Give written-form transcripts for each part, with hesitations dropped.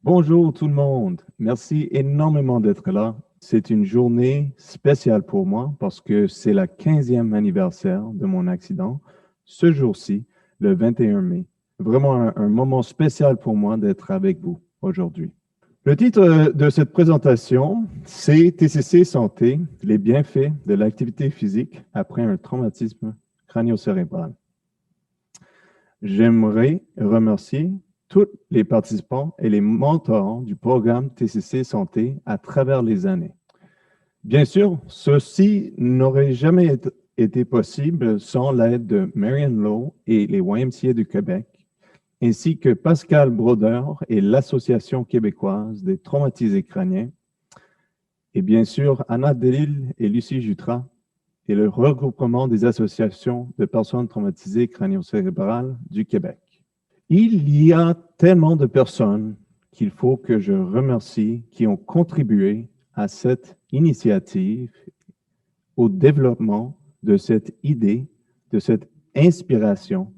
Bonjour tout le monde. Merci énormément d'être là. C'est une journée spéciale pour moi parce que c'est la 15e anniversaire de mon accident, ce jour-ci, le 21 mai. Vraiment un moment spécial pour moi d'être avec vous aujourd'hui. Le titre de cette présentation, c'est TCC Santé, les bienfaits de l'activité physique après un traumatisme crânio-cérébral. J'aimerais remercier tous les participants et les mentors du programme TCC Santé à travers les années. Bien sûr, ceci n'aurait jamais été possible sans l'aide de Marion Lowe et les YMCA du Québec, ainsi que Pascal Broder et l'Association québécoise des traumatisés crâniens, et bien sûr Anna Delille et Lucie Jutras et le regroupement des associations de personnes traumatisées crânio-cérébrales du Québec. Il y a tellement de personnes qu'il faut que je remercie qui ont contribué à cette initiative, au développement de cette idée, de cette inspiration.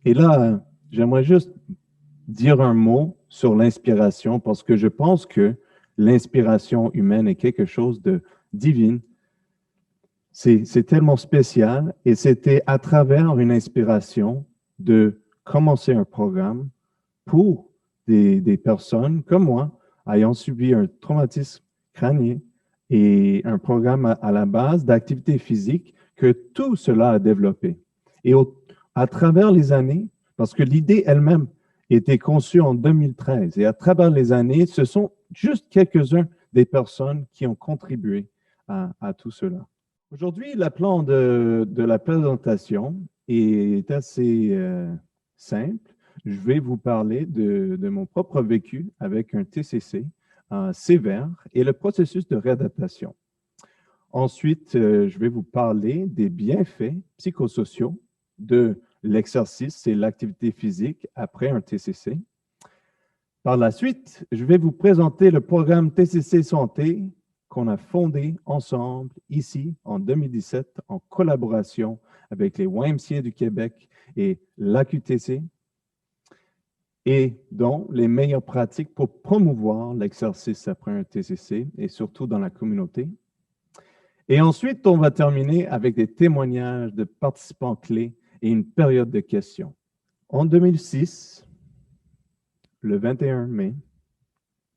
Et là, j'aimerais juste dire un mot sur l'inspiration parce que je pense que l'inspiration humaine est quelque chose de divin. C'est tellement spécial et c'était à travers une inspiration de commencer un programme pour des personnes comme moi ayant subi un traumatisme crânien et un programme à la base d'activité physique que tout cela a développé. Et à travers les années, parce que l'idée elle-même était conçue en 2013, et à travers les années, ce sont juste quelques-uns des personnes qui ont contribué à tout cela. Aujourd'hui, le plan de la présentation est assez simple. Je vais vous parler de mon propre vécu avec un TCC sévère et le processus de réadaptation. Ensuite, je vais vous parler des bienfaits psychosociaux de l'exercice et l'activité physique après un TCC. Par la suite, je vais vous présenter le programme TCC Santé qu'on a fondé ensemble ici en 2017 en collaboration avec les YMCA du Québec et l'AQTC et dont les meilleures pratiques pour promouvoir l'exercice après un TCC et surtout dans la communauté. Et ensuite, on va terminer avec des témoignages de participants clés et une période de questions. En 2006, le 21 mai,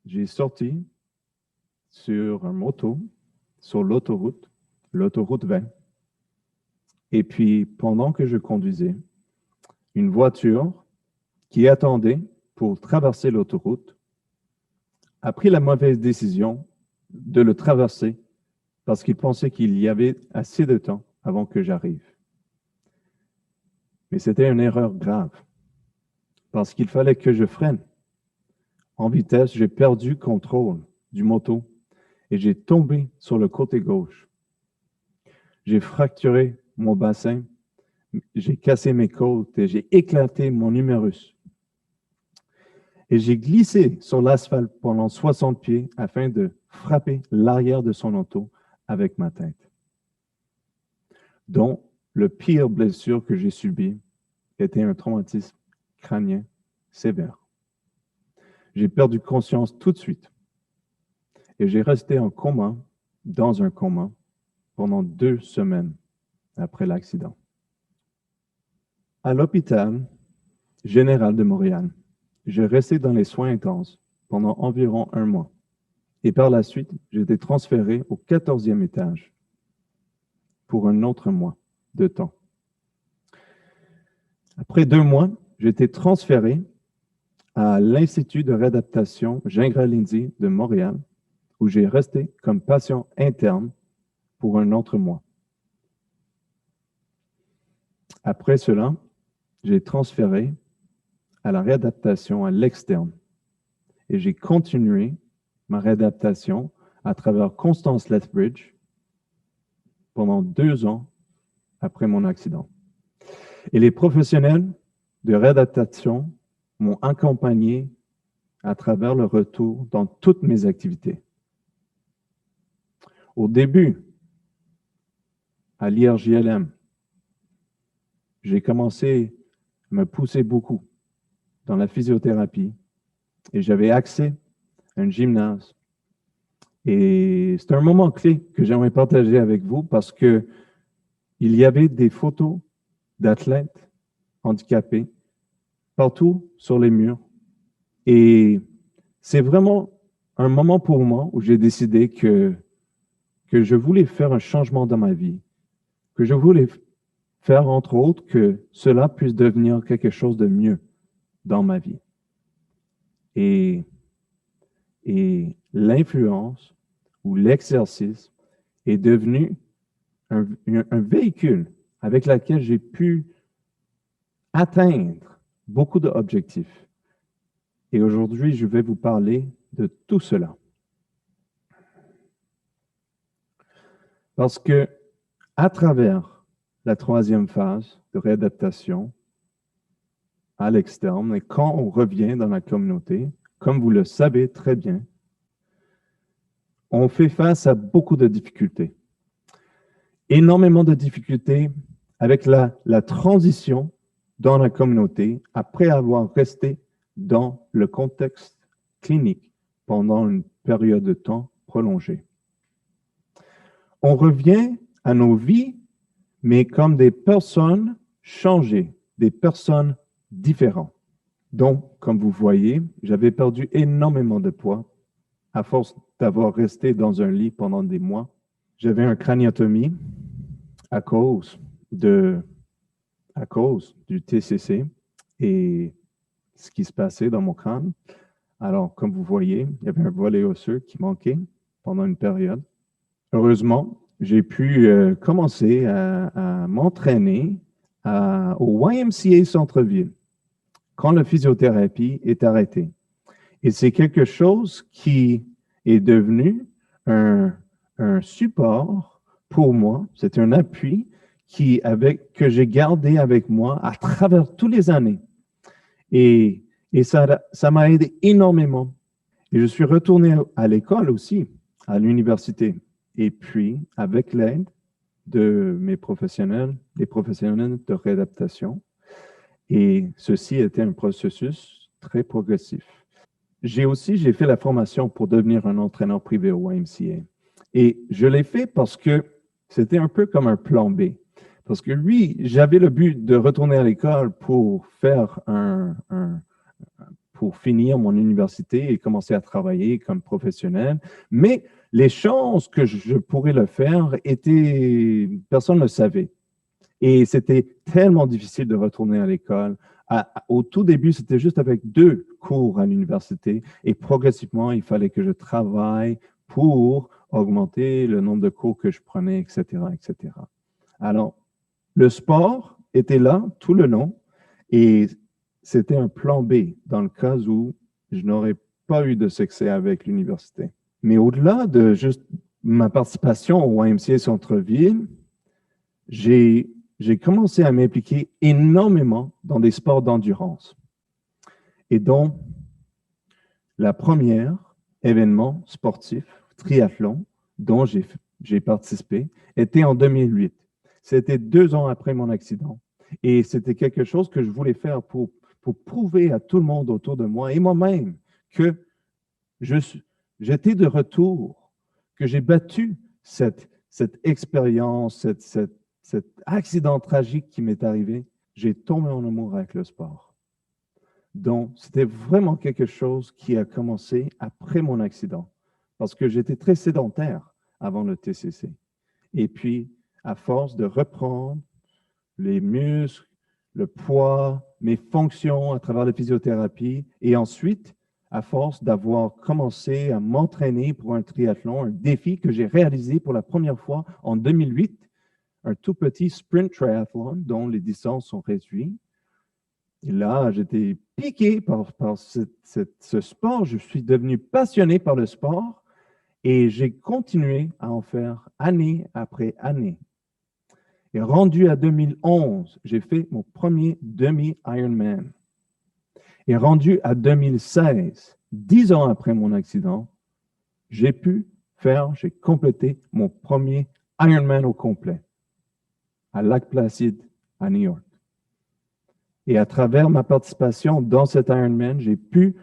j'ai sorti sur un moto, sur l'autoroute 20. Et puis, pendant que je conduisais, une voiture qui attendait pour traverser l'autoroute a pris la mauvaise décision de le traverser parce qu'il pensait qu'il y avait assez de temps avant que j'arrive. Mais c'était une erreur grave parce qu'il fallait que je freine. En vitesse, j'ai perdu contrôle du moto et j'ai tombé sur le côté gauche. J'ai fracturé mon bassin, j'ai cassé mes côtes et j'ai éclaté mon humérus. Et j'ai glissé sur l'asphalte pendant 60 pieds afin de frapper l'arrière de son auto avec ma tête. Donc, le pire blessure que j'ai subie était un traumatisme crânien sévère. J'ai perdu conscience tout de suite et j'ai resté en coma, dans un coma, pendant 2 semaines après l'accident. À l'hôpital général de Montréal, j'ai resté dans les soins intenses pendant environ 1 mois. Et par la suite, j'ai été transféré au 14e étage pour un autre mois de temps. Après 2 mois, j'ai été transféré à l'Institut de réadaptation Gingras-Lindsay de Montréal, où j'ai resté comme patient interne pour un autre mois. Après cela, j'ai transféré à la réadaptation à l'externe et j'ai continué ma réadaptation à travers Constance Lethbridge pendant 2 ans après mon accident. Et les professionnels de réadaptation m'ont accompagné à travers le retour dans toutes mes activités. Au début, à l'IRJLM, j'ai commencé à me pousser beaucoup dans la physiothérapie, et j'avais accès à un gymnase. Et c'est un moment clé que j'aimerais partager avec vous parce que il y avait des photos d'athlètes handicapés partout sur les murs. Et c'est vraiment un moment pour moi où j'ai décidé que je voulais faire un changement dans ma vie, que je voulais faire, entre autres, que cela puisse devenir quelque chose de mieux dans ma vie. Et, et l'influence ou l'exercice est devenu un véhicule avec lequel j'ai pu atteindre beaucoup d'objectifs. Et aujourd'hui, je vais vous parler de tout cela. Parce que à travers la troisième phase de réadaptation à l'externe, et quand on revient dans la communauté, comme vous le savez très bien, on fait face à beaucoup de difficultés. Énormément de difficultés avec la transition dans la communauté après avoir resté dans le contexte clinique pendant une période de temps prolongée. On revient à nos vies, mais comme des personnes changées, des personnes différentes. Donc, comme vous voyez, j'avais perdu énormément de poids à force d'avoir resté dans un lit pendant des mois. J'avais une craniotomie à cause du TCC et ce qui se passait dans mon crâne. Alors, comme vous voyez, il y avait un volet osseux qui manquait pendant une période. Heureusement, j'ai pu commencer à m'entraîner au YMCA Centre-Ville quand la physiothérapie est arrêtée. Et c'est quelque chose qui est devenu un support pour moi. C'est un appui que j'ai gardé avec moi à travers toutes les années. Et ça m'a aidé énormément. Et je suis retourné à l'école aussi, à l'université. Et puis, avec l'aide de mes professionnels, des professionnels de réadaptation, et ceci était un processus très progressif. J'ai fait la formation pour devenir un entraîneur privé au YMCA. Et je l'ai fait parce que c'était un peu comme un plan B. Parce que oui, j'avais le but de retourner à l'école pour faire pour finir mon université et commencer à travailler comme professionnel. Mais les chances que je pourrais le faire personne ne le savait. Et c'était tellement difficile de retourner à l'école. Au tout début, c'était juste avec 2 cours à l'université et progressivement, il fallait que je travaille pour augmenter le nombre de cours que je prenais, etc., etc. Alors, le sport était là tout le long et c'était un plan B dans le cas où je n'aurais pas eu de succès avec l'université. Mais au-delà de juste ma participation au YMCA Centre-Ville, j'ai commencé à m'impliquer énormément dans des sports d'endurance. Et donc, la première événement sportif, triathlon, dont j'ai participé, était en 2008. C'était 2 ans après mon accident. Et c'était quelque chose que je voulais faire pour prouver à tout le monde autour de moi et moi-même que j'étais de retour, que j'ai battu cette expérience, cet accident tragique qui m'est arrivé. J'ai tombé en amour avec le sport. Donc, c'était vraiment quelque chose qui a commencé après mon accident, parce que j'étais très sédentaire avant le TCC. Et puis, à force de reprendre les muscles, le poids, mes fonctions à travers la physiothérapie, et ensuite, à force d'avoir commencé à m'entraîner pour un triathlon, un défi que j'ai réalisé pour la première fois en 2008, un tout petit sprint triathlon dont les distances sont réduites. Et là, j'étais piqué par ce sport. Je suis devenu passionné par le sport et j'ai continué à en faire année après année. Et rendu à 2011, j'ai fait mon premier demi-Ironman. Et rendu à 2016, 10 ans après mon accident, j'ai complété mon premier Ironman au complet à Lac-Placide, à New York. Et à travers ma participation dans cet Ironman, j'ai pu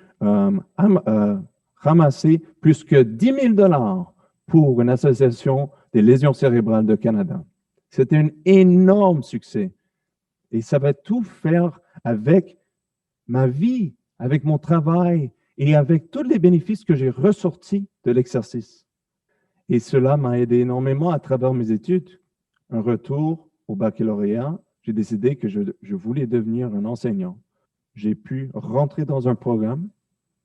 ramassé plus que 10 000 $ pour une association des lésions cérébrales de Canada. C'était un énorme succès. Et ça va tout faire avec ma vie, avec mon travail et avec tous les bénéfices que j'ai ressortis de l'exercice. Et cela m'a aidé énormément à travers mes études. Un retour au baccalauréat, j'ai décidé que je voulais devenir un enseignant. J'ai pu rentrer dans un programme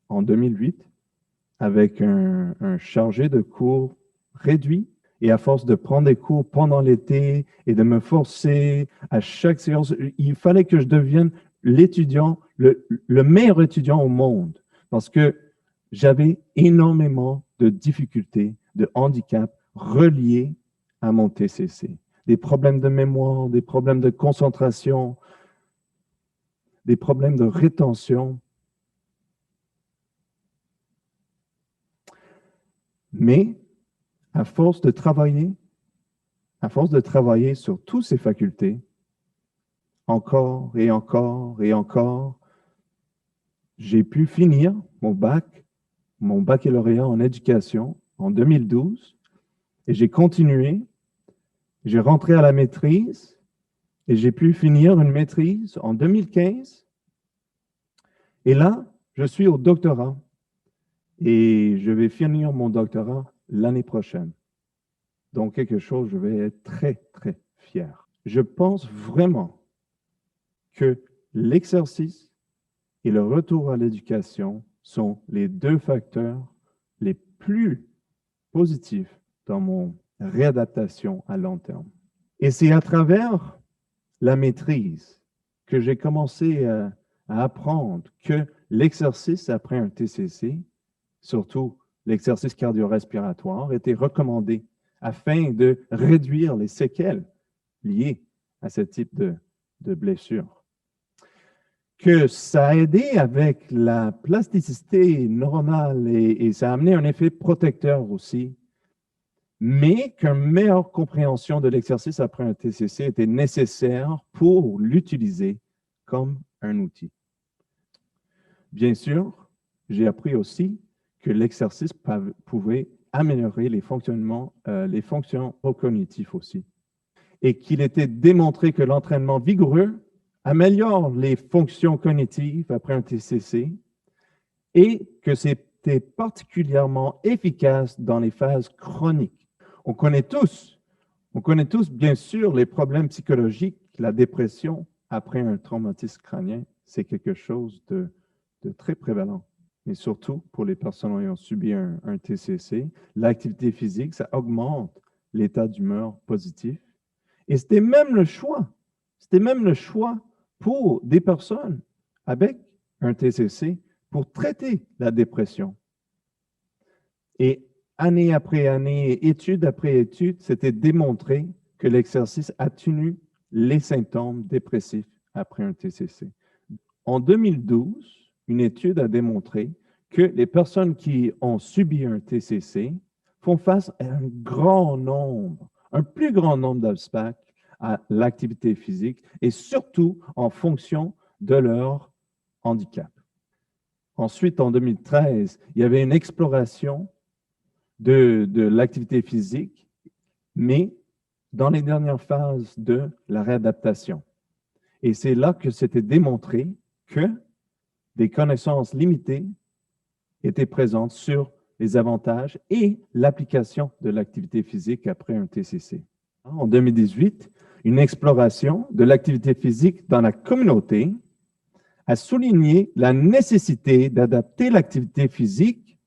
en 2008 avec un chargé de cours réduit. Et à force de prendre des cours pendant l'été et de me forcer à chaque séance, il fallait que je devienne l'étudiant, le meilleur étudiant au monde, parce que j'avais énormément de difficultés, de handicaps reliés à mon TCC. Des problèmes de mémoire, des problèmes de concentration, des problèmes de rétention. Mais à force de travailler sur toutes ces facultés, encore et encore et encore, j'ai pu finir mon baccalauréat en éducation en 2012 et j'ai continué, j'ai rentré à la maîtrise et j'ai pu finir une maîtrise en 2015. Et là, je suis au doctorat et je vais finir mon doctorat l'année prochaine. Donc, quelque chose, je vais être très, très fier. Je pense vraiment que l'exercice et le retour à l'éducation sont les deux facteurs les plus positifs dans mon réadaptation à long terme. Et c'est à travers la maîtrise que j'ai commencé à apprendre que l'exercice après un TCC, surtout l'exercice cardio-respiratoire, était recommandé afin de réduire les séquelles liées à ce type de blessure. Que ça a aidé avec la plasticité neuronale et ça a amené un effet protecteur aussi, mais qu'une meilleure compréhension de l'exercice après un TCC était nécessaire pour l'utiliser comme un outil. Bien sûr, j'ai appris aussi que l'exercice pouvait améliorer les fonctions cognitives aussi, et qu'il était démontré que l'entraînement vigoureux améliore les fonctions cognitives après un TCC et que c'était particulièrement efficace dans les phases chroniques. On connaît tous, bien sûr, les problèmes psychologiques, la dépression après un traumatisme crânien, c'est quelque chose de très prévalent. Mais surtout pour les personnes ayant subi un TCC, l'activité physique, ça augmente l'état d'humeur positif. Et c'était même le choix pour des personnes avec un TCC pour traiter la dépression. Et année après année, étude après étude, c'était démontré que l'exercice atténue les symptômes dépressifs après un TCC. En 2012, une étude a démontré que les personnes qui ont subi un TCC font face à un plus grand nombre d'obstacles à l'activité physique et surtout en fonction de leur handicap. Ensuite, en 2013, il y avait une exploration de l'activité physique, mais dans les dernières phases de la réadaptation. Et c'est là que c'était démontré que des connaissances limitées étaient présentes sur les avantages et l'application de l'activité physique après un TCC. En 2018, une exploration de l'activité physique dans la communauté a souligné la nécessité d'adapter l'activité physique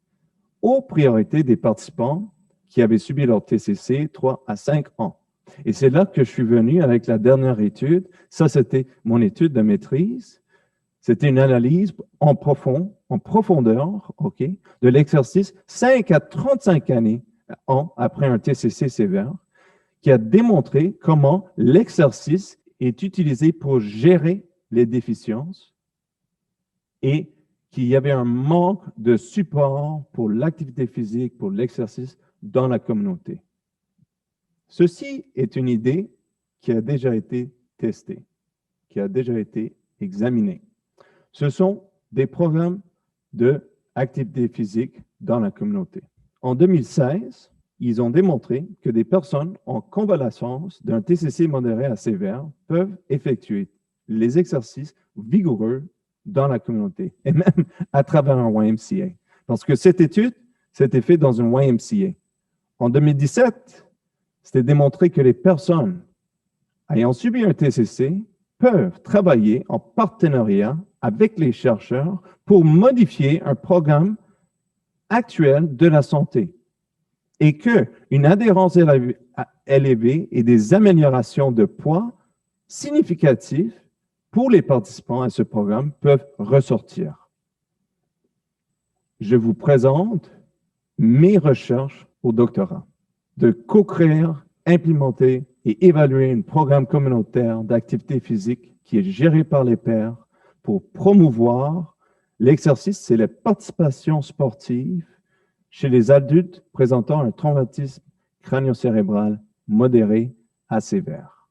aux priorités des participants qui avaient subi leur TCC 3 à 5 ans. Et c'est là que je suis venu avec la dernière étude. Ça, c'était mon étude de maîtrise. C'était une analyse en profondeur, de l'exercice 5 à 35 ans après un TCC sévère, qui a démontré comment l'exercice est utilisé pour gérer les déficiences et qu'il y avait un manque de support pour l'activité physique, pour l'exercice dans la communauté. Ceci est une idée qui a déjà été testée, qui a déjà été examinée. Ce sont des programmes d'activité physique dans la communauté. En 2016, ils ont démontré que des personnes en convalescence d'un TCC modéré à sévère peuvent effectuer les exercices vigoureux dans la communauté et même à travers un YMCA. Parce que cette étude, s'était faite dans un YMCA. En 2017, c'était démontré que les personnes ayant subi un TCC peuvent travailler en partenariat avec les chercheurs pour modifier un programme actuel de la santé et qu'une adhérence élevée et des améliorations de poids significatives pour les participants à ce programme peuvent ressortir. Je vous présente mes recherches au doctorat, de co-créer, implémenter et évaluer un programme communautaire d'activité physique qui est géré par les pairs pour promouvoir l'exercice et la participation sportive chez les adultes présentant un traumatisme crânio-cérébral modéré à sévère.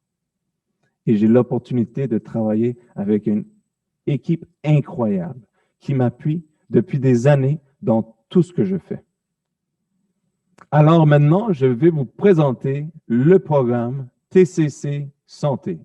Et j'ai l'opportunité de travailler avec une équipe incroyable qui m'appuie depuis des années dans tout ce que je fais. Alors maintenant, je vais vous présenter le programme TCC Santé.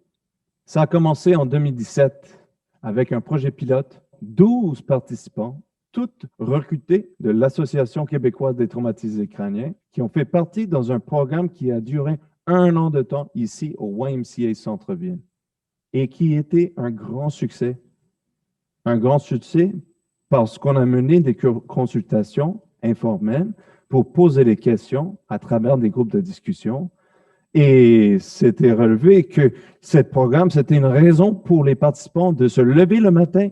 Ça a commencé en 2017 avec un projet pilote, 12 participants, toutes recrutées de l'Association québécoise des traumatisés crâniens, qui ont fait partie dans un programme qui a duré 1 an de temps ici au YMCA Centre-Ville et qui était un grand succès. Un grand succès parce qu'on a mené des consultations informelles pour poser des questions à travers des groupes de discussion. Et c'était relevé que ce programme, c'était une raison pour les participants de se lever le matin,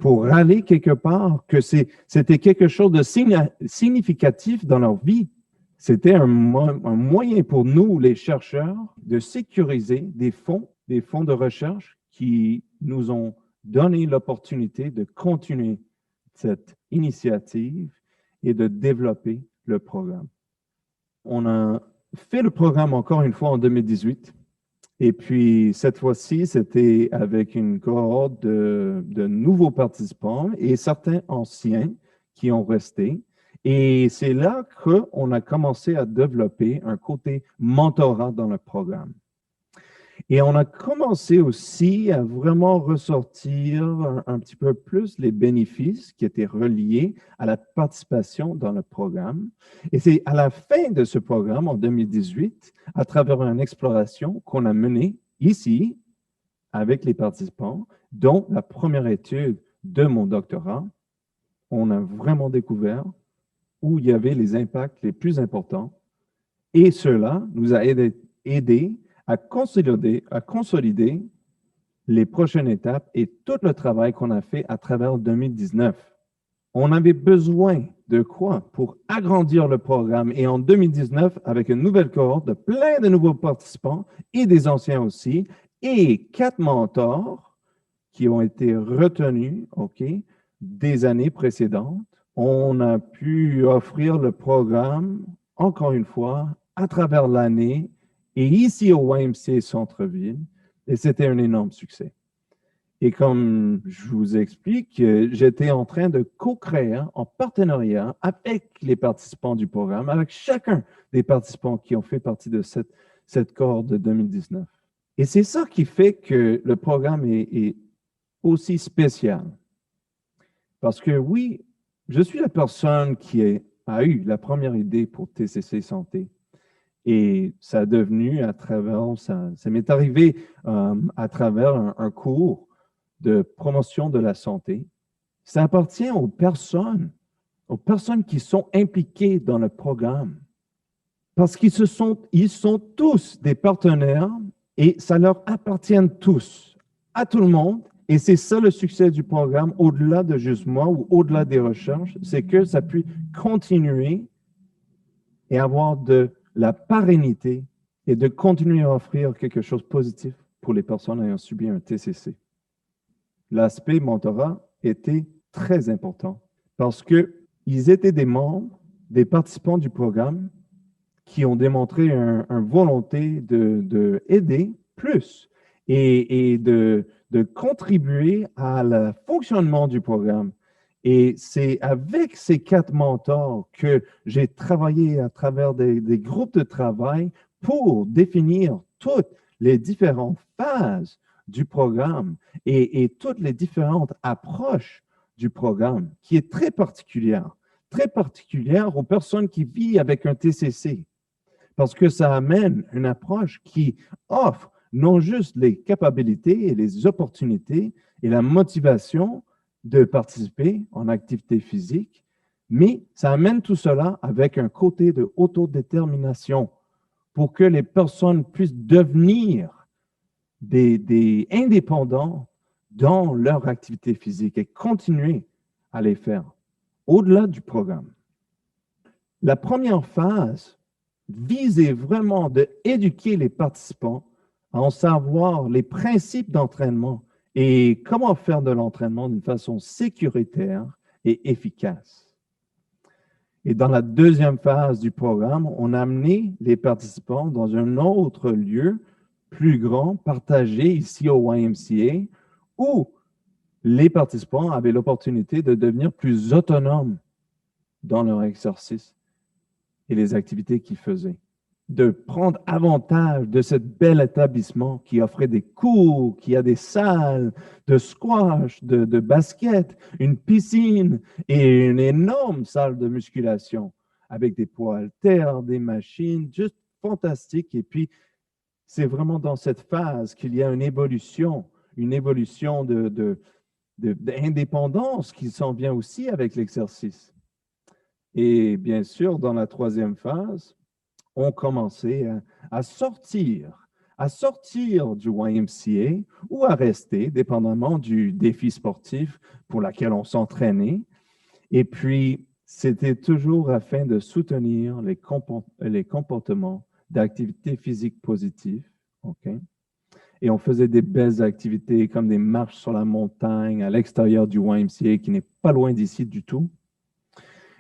pour aller quelque part, que c'était quelque chose de significatif dans leur vie. C'était un moyen pour nous, les chercheurs, de sécuriser des fonds de recherche qui nous ont donné l'opportunité de continuer cette initiative et de développer le programme. On a fait le programme encore une fois en 2018. Et puis, cette fois-ci, c'était avec une cohorte de nouveaux participants et certains anciens qui ont resté. Et c'est là qu'on a commencé à développer un côté mentorat dans le programme. Et on a commencé aussi à vraiment ressortir un petit peu plus les bénéfices qui étaient reliés à la participation dans le programme. Et c'est à la fin de ce programme, en 2018, à travers une exploration qu'on a menée ici avec les participants, dont la première étude de mon doctorat, on a vraiment découvert où il y avait les impacts les plus importants. Et cela nous a aidé à consolider les prochaines étapes et tout le travail qu'on a fait à travers 2019. On avait besoin de quoi pour agrandir le programme et en 2019, avec une nouvelle cohorte de plein de nouveaux participants et des anciens aussi, et 4 mentors qui ont été retenus des années précédentes, on a pu offrir le programme, encore une fois, à travers l'année, et ici au YMCA Centre-Ville, et c'était un énorme succès. Et comme je vous explique, j'étais en train de co-créer en partenariat avec les participants du programme, avec chacun des participants qui ont fait partie de cette cohorte de 2019. Et c'est ça qui fait que le programme est aussi spécial. Parce que oui, je suis la personne qui a eu la première idée pour TCC Santé. Et ça a devenu ça m'est arrivé à travers un cours de promotion de la santé. Ça appartient aux personnes qui sont impliquées dans le programme. Parce qu'ils sont tous des partenaires et ça leur appartient tous, à tout le monde. Et c'est ça le succès du programme, au-delà de juste moi ou au-delà des recherches, c'est que ça puisse continuer et avoir de la pérennité et de continuer à offrir quelque chose de positif pour les personnes ayant subi un TCC. L'aspect mentorat était très important parce qu'ils étaient des membres, des participants du programme qui ont démontré une volonté d'aider plus et de contribuer à le fonctionnement du programme Et c'est avec ces 4 mentors que j'ai travaillé à travers des groupes de travail pour définir toutes les différentes phases du programme et toutes les différentes approches du programme, qui est très particulière aux personnes qui vivent avec un TCC, parce que ça amène une approche qui offre non juste les capacités et les opportunités et la motivation de participer en activité physique, mais ça amène tout cela avec un côté de autodétermination pour que les personnes puissent devenir des indépendants dans leur activité physique et continuer à les faire au-delà du programme. La première phase visait vraiment d'éduquer les participants à en savoir les principes d'entraînement et comment faire de l'entraînement d'une façon sécuritaire et efficace. Et dans la deuxième phase du programme, on a amené les participants dans un autre lieu plus grand, partagé ici au YMCA, où les participants avaient l'opportunité de devenir plus autonomes dans leur exercice et les activités qu'ils faisaient, de prendre avantage de ce bel établissement qui offrait des cours, qui a des salles de squash, de basket, une piscine et une énorme salle de musculation avec des poids haltères, des machines, juste fantastique. Et puis, c'est vraiment dans cette phase qu'il y a une évolution d'indépendance qui s'en vient aussi avec l'exercice. Et bien sûr, dans la troisième phase, on commençait à sortir du YMCA ou à rester, dépendamment du défi sportif pour lequel on s'entraînait. Et puis, c'était toujours afin de soutenir les comportements d'activité physique positive. OK? Et on faisait des belles activités comme des marches sur la montagne à l'extérieur du YMCA qui n'est pas loin d'ici du tout.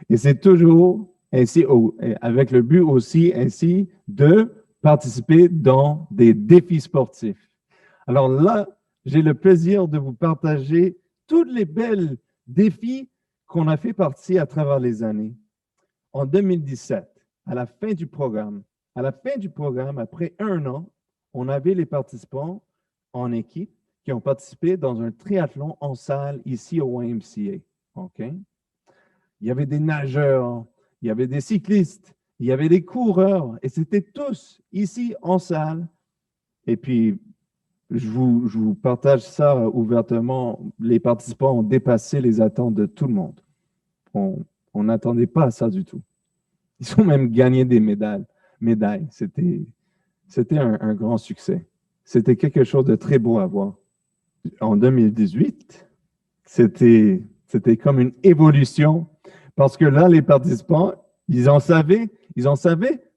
Et c'est toujours ainsi, avec le but aussi ainsi de participer dans des défis sportifs. Alors là, j'ai le plaisir de vous partager tous les belles défis qu'on a fait partie à travers les années. En 2017, à la fin du programme, après 1 an, on avait les participants en équipe qui ont participé dans un triathlon en salle ici au YMCA. OK? Il y avait des nageurs, il y avait des cyclistes, il y avait des coureurs, et c'était tous ici en salle. Et puis, je vous partage ça ouvertement, les participants ont dépassé les attentes de tout le monde. On n'attendait pas à ça du tout. Ils ont même gagné des médailles. C'était un grand succès. C'était quelque chose de très beau à voir. En 2018, c'était comme une évolution parce que là, les participants, ils en savaient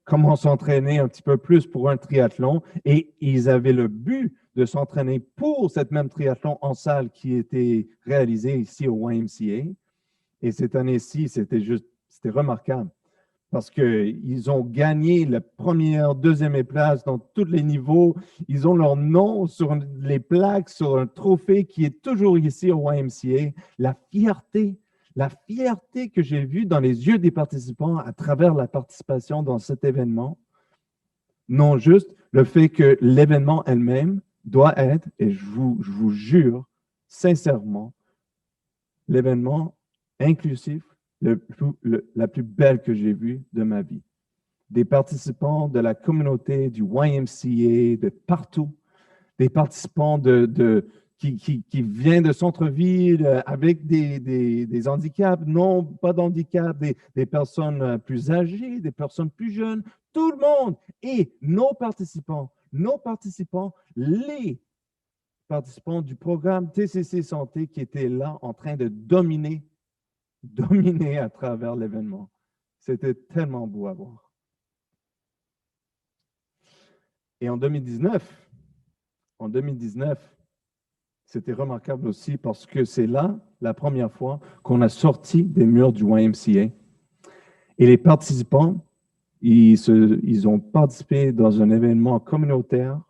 comment s'entraîner un petit peu plus pour un triathlon et ils avaient le but de s'entraîner pour cette même triathlon en salle qui était réalisé ici au YMCA. Et cette année-ci, c'était remarquable parce qu'ils ont gagné la première, deuxième place dans tous les niveaux. Ils ont leur nom sur les plaques, sur un trophée qui est toujours ici au YMCA. La fierté que j'ai vue dans les yeux des participants à travers la participation dans cet événement, non juste le fait que l'événement elle-même doit être, et je vous jure sincèrement, l'événement inclusif, la plus belle que j'ai vue de ma vie. Des participants de la communauté du YMCA, de partout, des participants qui viennent de centre-ville avec des handicaps, non pas d'handicap, des personnes plus âgées, des personnes plus jeunes, tout le monde. Et nos participants, les participants du programme TCC Santé qui étaient là en train de dominer à travers l'événement. C'était tellement beau à voir. Et en 2019, c'était remarquable aussi parce que c'est là la première fois qu'on a sorti des murs du YMCA. Et les participants, ils ont participé dans un événement communautaire,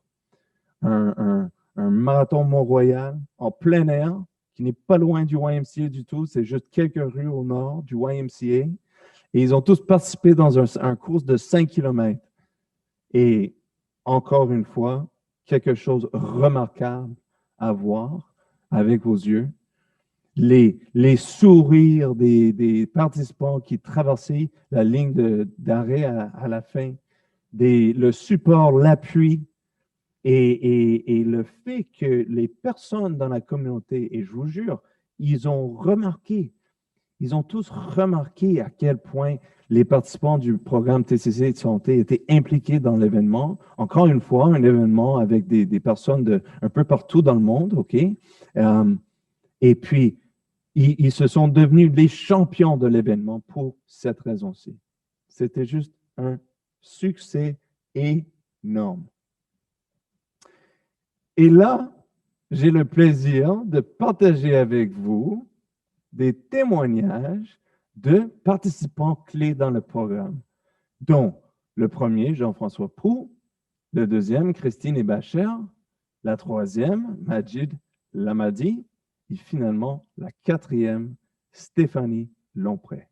un marathon Mont-Royal en plein air qui n'est pas loin du YMCA du tout. C'est juste quelques rues au nord du YMCA. Et ils ont tous participé dans un course de 5 km. Et encore une fois, quelque chose de remarquable à voir avec vos yeux. Les sourires des participants qui traversaient la ligne d'arrêt à la fin, le support, l'appui et le fait que les personnes dans la communauté, et je vous jure, ils ont tous remarqué à quel point les participants du programme TCC de santé étaient impliqués dans l'événement. Encore une fois, un événement avec des personnes un peu partout dans le monde, OK? Et puis, ils se sont devenus les champions de l'événement pour cette raison-ci. C'était juste un succès énorme. Et là, j'ai le plaisir de partager avec vous des témoignages de participants clés dans le programme, dont le premier, Jean-François Proulx, le deuxième, Christine Ebacher, la troisième, Majid Lamadi, et finalement la quatrième, Stéphanie Lompré.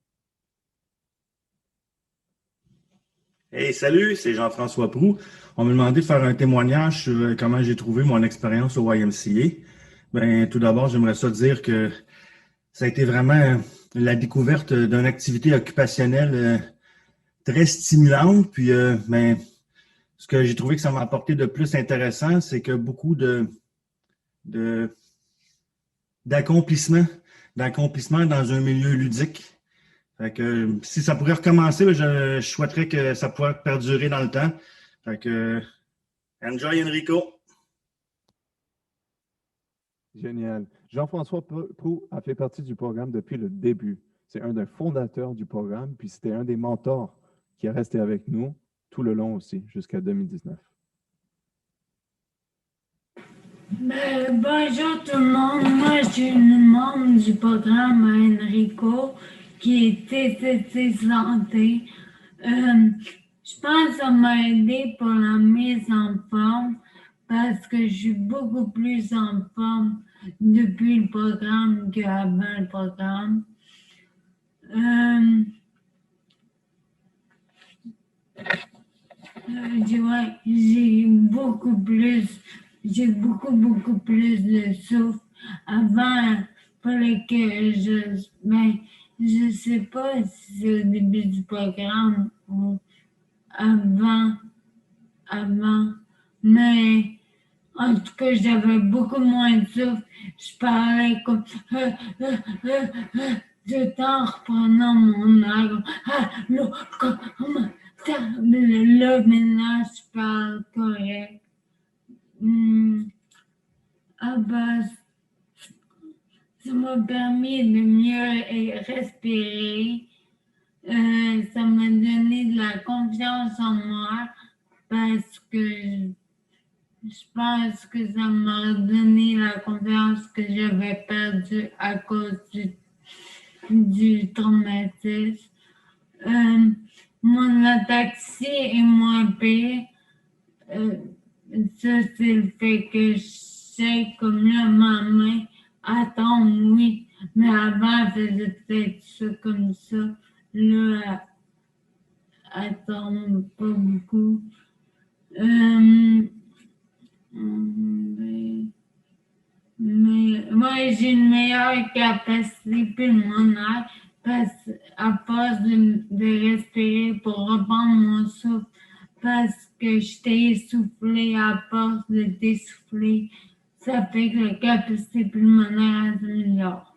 Hey, salut, c'est Jean-François Proulx. On m'a demandé de faire un témoignage sur comment j'ai trouvé mon expérience au YMCA. Ben, tout d'abord, j'aimerais ça dire que ça a été vraiment la découverte d'une activité occupationnelle très stimulante. Puis, ben, ce que j'ai trouvé que ça m'a apporté de plus intéressant, c'est que beaucoup de- d'accomplissement dans un milieu ludique. Fait que, si ça pourrait recommencer, je souhaiterais que ça pourrait perdurer dans le temps. Fait que, enjoy Enrico! Génial. Jean-François Proulx a fait partie du programme depuis le début. C'est un des fondateurs du programme, puis c'était un des mentors qui est resté avec nous tout le long aussi, jusqu'à 2019. Bonjour tout le monde, moi je suis une membre du programme Enrico qui est TCC Santé. Je pense que ça m'a aidé pour la mise en forme parce que je suis beaucoup plus en forme depuis le programme qu'avant le programme. J'ai beaucoup plus de souffle. Avant, fallait que je sais pas si c'est au début du programme ou avant, mais en tout cas, j'avais beaucoup moins de souffle. Je parlais comme tout en reprenant mon air. Là, maintenant, je parle correct. Ça m'a permis de mieux respirer. Ça m'a donné de la confiance en moi parce que je pense que ça m'a donné la confiance que j'avais perdue à cause du traumatisme. Mon ataxie est moins pire. Ça, c'est le fait que je sais comme là, ma main attend, oui, mais avant, elle faisait peut-être ça comme ça. Là, elle tombe pas beaucoup. Mais moi, j'ai une meilleure capacité pulmonaire à force de respirer pour reprendre mon souffle parce que j'étais essoufflée à force de t'essouffler. Ça fait que la capacité pulmonaire s'améliore.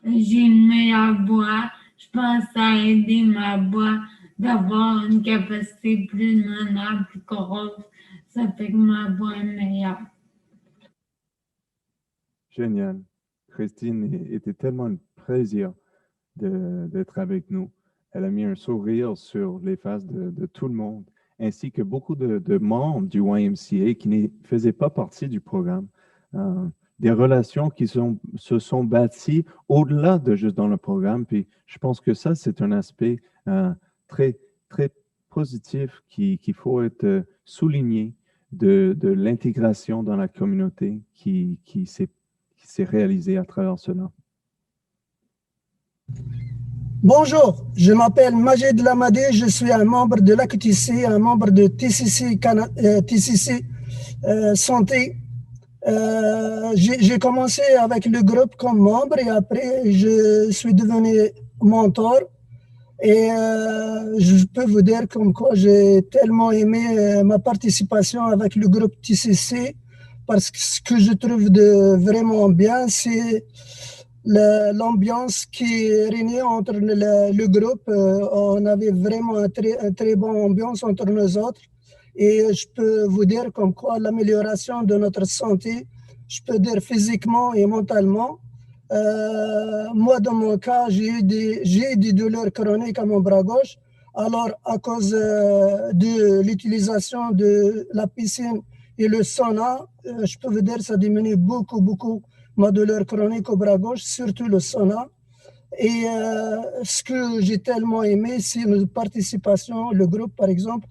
J'ai une meilleure voix. Je pense que ça a aidé ma voix d'avoir une capacité pulmonaire plus grosse. Ça fait que ma voix est meilleure. Génial. Christine était tellement un plaisir d'être avec nous. Elle a mis un sourire sur les faces de tout le monde, ainsi que beaucoup de membres du YMCA qui ne faisaient pas partie du programme. Des relations qui se sont bâties au-delà de juste dans le programme. Puis je pense que ça, c'est un aspect très, très positif qu'il faut être souligné de l'intégration dans la communauté qui qui s'est réalisé à travers cela. Bonjour, je m'appelle Majid Lamadé, je suis un membre de l'AQTC, un membre de TCC Santé. J'ai commencé avec le groupe comme membre et après je suis devenu mentor. Et je peux vous dire comme quoi j'ai tellement aimé ma participation avec le groupe TCC parce que ce que je trouve de vraiment bien, c'est l'ambiance qui régnait entre le groupe. On avait vraiment une très bonne ambiance entre nous autres. Et je peux vous dire comme quoi l'amélioration de notre santé, je peux dire physiquement et mentalement. Moi, dans mon cas, j'ai eu des douleurs chroniques à mon bras gauche. Alors, à cause de l'utilisation de la piscine et le sauna, je peux vous dire que ça diminue beaucoup ma douleur chronique au bras gauche, surtout le sauna. Et ce que j'ai tellement aimé, c'est notre participation, le groupe par exemple.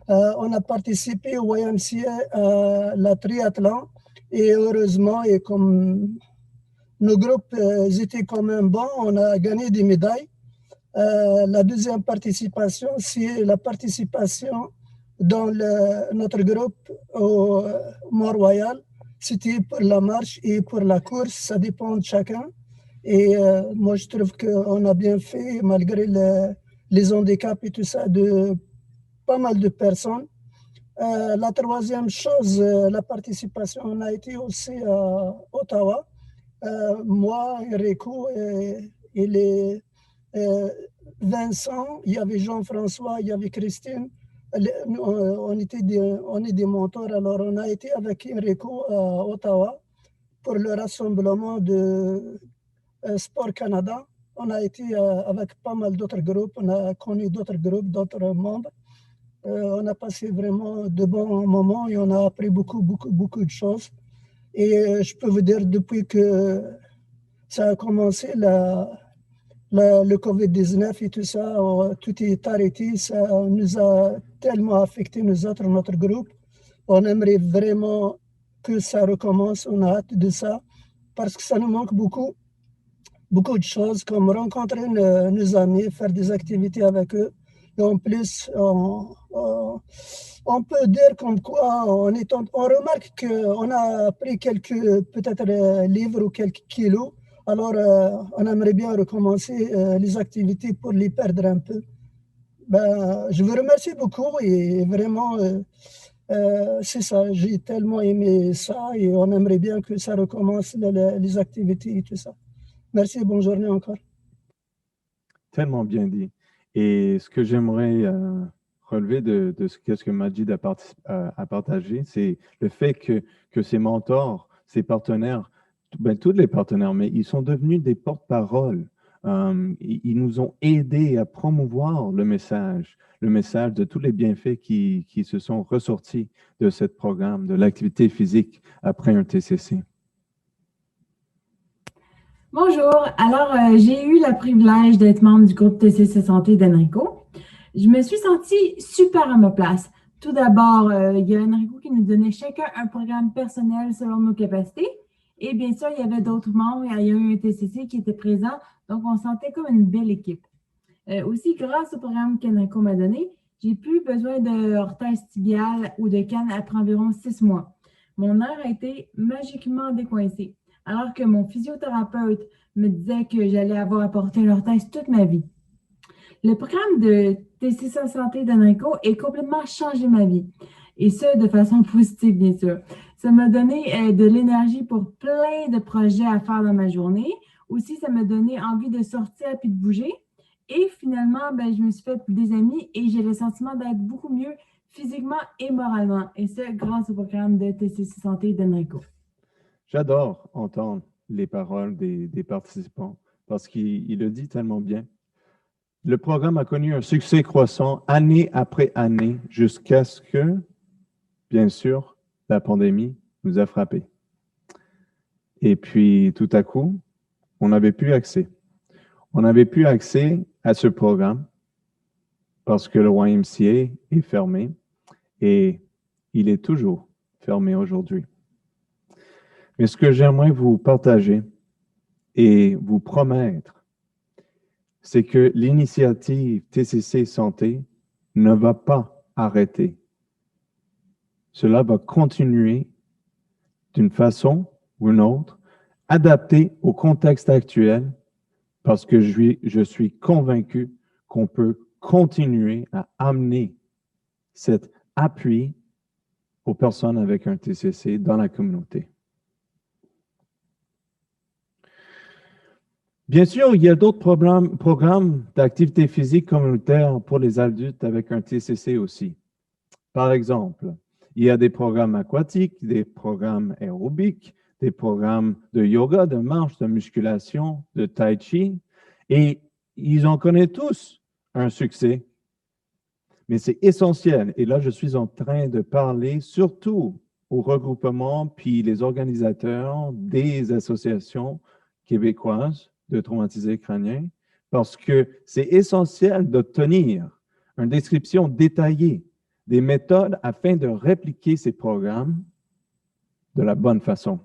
On a participé au YMCA, la triathlon, et heureusement, et comme nos groupes étaient quand même bons, on a gagné des médailles. La deuxième participation, c'est la participation dans notre groupe au Mont-Royal. C'était pour la marche et pour la course, ça dépend de chacun. Et moi, je trouve qu'on a bien fait, malgré les handicaps et tout ça, de pas mal de personnes. La troisième chose, la participation, on a été aussi à Ottawa. Moi, Enrico et les Vincent, il y avait Jean-François, il y avait Christine. On est des mentors, alors on a été avec Enrico à Ottawa pour le rassemblement de Sport Canada. On a été avec pas mal d'autres groupes, on a connu d'autres groupes, d'autres membres. On a passé vraiment de bons moments et on a appris beaucoup de choses. Et je peux vous dire, depuis que ça a commencé, le COVID-19 et tout ça, tout est arrêté. Ça nous a tellement affecté, nous autres, notre groupe. On aimerait vraiment que ça recommence. On a hâte de ça parce que ça nous manque beaucoup de choses, comme rencontrer nos amis, faire des activités avec eux. Et en plus, on peut dire comme quoi on remarque qu'on a pris quelques peut-être livres ou quelques kilos. Alors, on aimerait bien recommencer les activités pour les perdre un peu. Je vous remercie beaucoup et vraiment, c'est ça, j'ai tellement aimé ça et on aimerait bien que ça recommence les activités et tout ça. Merci, bonne journée encore. Tellement bien dit. Et ce que j'aimerais relever de ce que Majid a partagé, c'est le fait que ses mentors, ses partenaires, tous les partenaires, mais ils sont devenus des porte-paroles. Ils nous ont aidés à promouvoir le message de tous les bienfaits qui se sont ressortis de ce programme, de l'activité physique après un TCC. Bonjour, alors j'ai eu le privilège d'être membre du groupe TCC Santé d'Enrico. Je me suis sentie super à ma place. Tout d'abord, il y a Enrico qui nous donnait chacun un programme personnel selon nos capacités. Et bien sûr, il y avait d'autres membres, il y a eu un TCC qui était présent, donc on sentait comme une belle équipe. Aussi, grâce au programme qu'Enrico m'a donné, j'ai plus besoin de orthèse tibiale ou de canne après environ 6 mois. Mon nerf a été magiquement décoincé, alors que mon physiothérapeute me disait que j'allais avoir à porter une orthèse toute ma vie. Le programme de TCC Santé d'Enrico a complètement changé ma vie, et ce, de façon positive, bien sûr. Ça m'a donné de l'énergie pour plein de projets à faire dans ma journée. Aussi, ça m'a donné envie de sortir et de bouger. Et finalement, je me suis fait des amis et j'ai le sentiment d'être beaucoup mieux physiquement et moralement. Et ça, grâce au programme de TCC Santé d'Enrico. J'adore entendre les paroles des participants parce qu'il le dit tellement bien. Le programme a connu un succès croissant année après année jusqu'à ce que, bien sûr, la pandémie nous a frappés. Et puis, tout à coup, on n'avait plus accès. On n'avait plus accès à ce programme parce que le YMCA est fermé et il est toujours fermé aujourd'hui. Mais ce que j'aimerais vous partager et vous promettre, c'est que l'initiative TCC Santé ne va pas arrêter. Cela va continuer d'une façon ou une autre, adaptée au contexte actuel, parce que je suis convaincu qu'on peut continuer à amener cet appui aux personnes avec un TCC dans la communauté. Bien sûr, il y a d'autres programmes d'activité physique communautaire pour les adultes avec un TCC aussi. Par exemple, il y a des programmes aquatiques, des programmes aérobiques, des programmes de yoga, de marche, de musculation, de tai chi, et ils en connaissent tous un succès. Mais c'est essentiel, et là je suis en train de parler surtout au regroupement puis les organisateurs des associations québécoises de traumatisés crâniens, parce que c'est essentiel d'obtenir une description détaillée des méthodes afin de répliquer ces programmes de la bonne façon.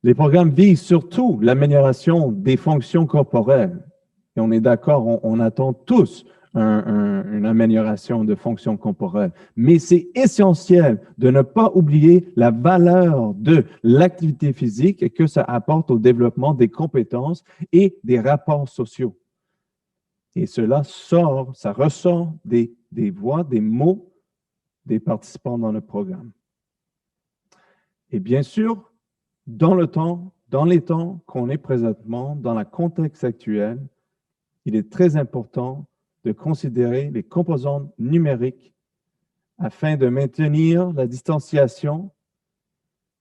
Les programmes visent surtout l'amélioration des fonctions corporelles. Et on est d'accord, on attend tous une amélioration de fonctions corporelles. Mais c'est essentiel de ne pas oublier la valeur de l'activité physique et que ça apporte au développement des compétences et des rapports sociaux. Et cela ça ressort des voix, des mots des participants dans le programme. Et bien sûr, dans les temps qu'on est présentement, dans le contexte actuel, il est très important de considérer les composantes numériques afin de maintenir la distanciation,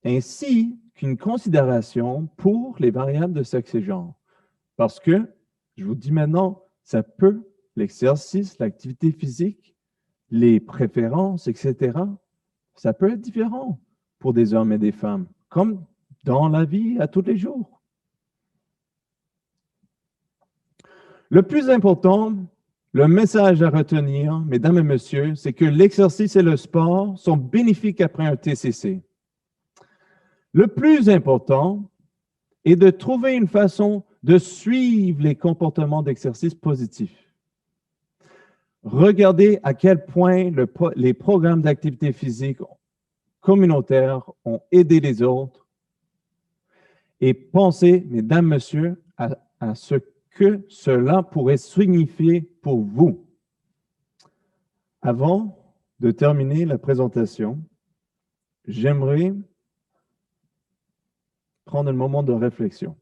ainsi qu'une considération pour les variables de sexe et genre. Parce que, je vous dis maintenant, ça peut, l'exercice, l'activité physique, les préférences, etc., ça peut être différent pour des hommes et des femmes, comme dans la vie à tous les jours. Le plus important, le message à retenir, mesdames et messieurs, c'est que l'exercice et le sport sont bénéfiques après un TCC. Le plus important est de trouver une façon de suivre les comportements d'exercice positifs. Regardez à quel point les programmes d'activité physique communautaires ont aidé les autres et pensez, mesdames, messieurs, à ce que cela pourrait signifier pour vous. Avant de terminer la présentation, j'aimerais prendre un moment de réflexion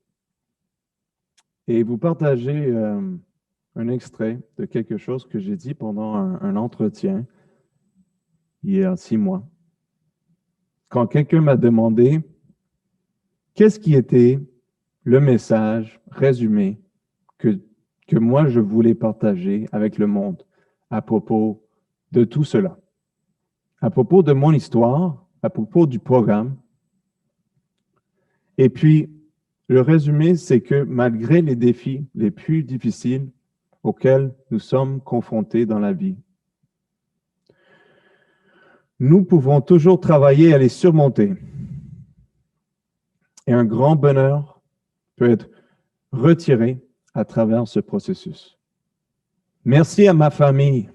et vous partager un extrait de quelque chose que j'ai dit pendant un entretien il y a 6 mois. Quand quelqu'un m'a demandé qu'est-ce qui était le message résumé que moi je voulais partager avec le monde à propos de tout cela, à propos de mon histoire, à propos du programme. Et puis, le résumé, c'est que malgré les défis les plus difficiles auxquels nous sommes confrontés dans la vie, nous pouvons toujours travailler à les surmonter. Et un grand bonheur peut être retiré à travers ce processus. Merci à ma famille,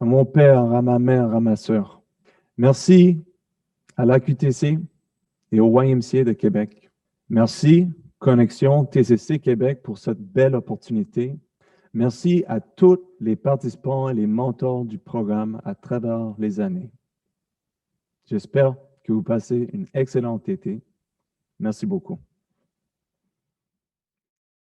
à mon père, à ma mère, à ma sœur. Merci à l'AQTC et au YMCA de Québec. Merci, Connexion TCC Québec, pour cette belle opportunité. Merci à tous les participants et les mentors du programme à travers les années. J'espère que vous passez une excellente été. Merci beaucoup.